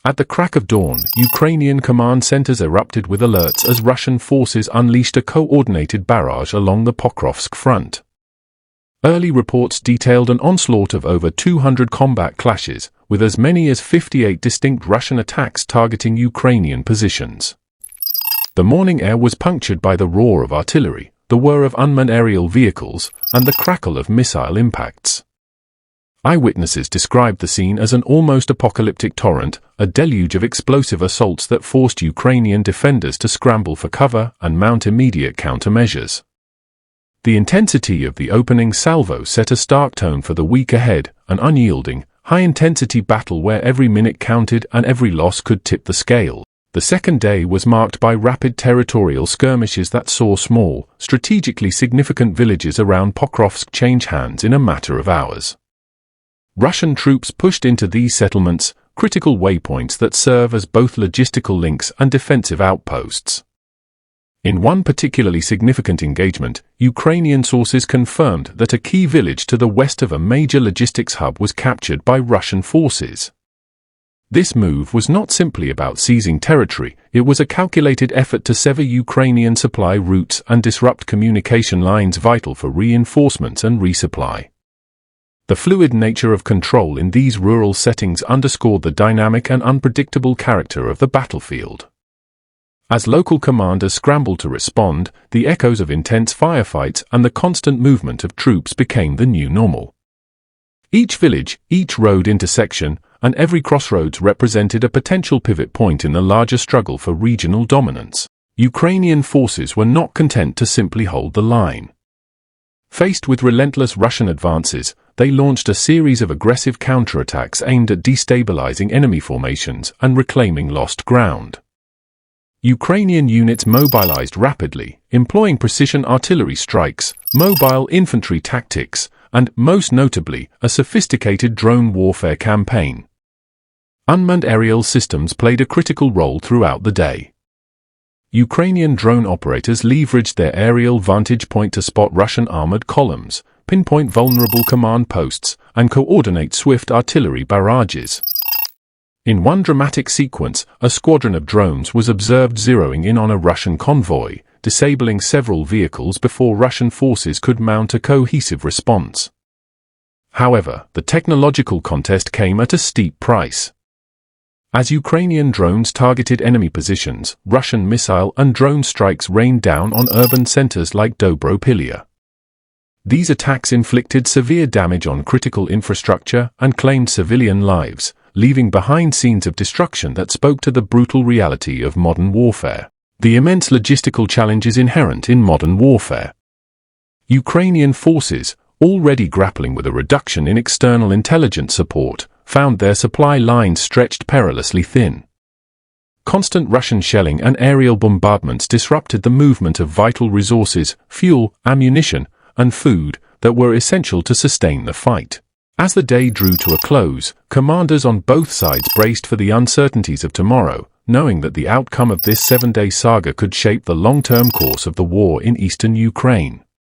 At the crack of dawn, Ukrainian command centers erupted with alerts as Russian forces unleashed a coordinated barrage along the Pokrovsk front. Early reports detailed an onslaught of over 200 combat clashes, with as many as 58 distinct Russian attacks targeting Ukrainian positions. The morning air was punctured by the roar of artillery, the whir of unmanned aerial vehicles, and the crackle of missile impacts. Eyewitnesses described the scene as an almost apocalyptic torrent, a deluge of explosive assaults that forced Ukrainian defenders to scramble for cover and mount immediate countermeasures. The intensity of the opening salvo set a stark tone for the week ahead, an unyielding, high-intensity battle where every minute counted and every loss could tip the scale. The second day was marked by rapid territorial skirmishes that saw small, strategically significant villages around Pokrovsk change hands in a matter of hours. Russian troops pushed into these settlements, critical waypoints that serve as both logistical links and defensive outposts. In one particularly significant engagement, Ukrainian sources confirmed that a key village to the west of a major logistics hub was captured by Russian forces. This move was not simply about seizing territory, it was a calculated effort to sever Ukrainian supply routes and disrupt communication lines vital for reinforcements and resupply. The fluid nature of control in these rural settings underscored the dynamic and unpredictable character of the battlefield. As local commanders scrambled to respond, the echoes of intense firefights and the constant movement of troops became the new normal. Each village, each road intersection, and every crossroads represented a potential pivot point in the larger struggle for regional dominance. Ukrainian forces were not content to simply hold the line. Faced with relentless Russian advances, they launched a series of aggressive counterattacks aimed at destabilizing enemy formations and reclaiming lost ground. Ukrainian units mobilized rapidly, employing precision artillery strikes, mobile infantry tactics, and, most notably, a sophisticated drone warfare campaign. Unmanned aerial systems played a critical role throughout the day. Ukrainian drone operators leveraged their aerial vantage point to spot Russian armored columns, pinpoint vulnerable command posts, and coordinate swift artillery barrages. In one dramatic sequence, a squadron of drones was observed zeroing in on a Russian convoy, disabling several vehicles before Russian forces could mount a cohesive response. However, the technological contest came at a steep price. As Ukrainian drones targeted enemy positions, Russian missile and drone strikes rained down on urban centers like Dobropilya. These attacks inflicted severe damage on critical infrastructure and claimed civilian lives, leaving behind scenes of destruction that spoke to the brutal reality of modern warfare. The immense logistical challenges inherent in modern warfare. Ukrainian forces, already grappling with a reduction in external intelligence support, found their supply lines stretched perilously thin. Constant Russian shelling and aerial bombardments disrupted the movement of vital resources, fuel, ammunition, and food that were essential to sustain the fight. As the day drew to a close, commanders on both sides braced for the uncertainties of tomorrow, knowing that the outcome of this 7-day saga could shape the long-term course of the war in eastern Ukraine.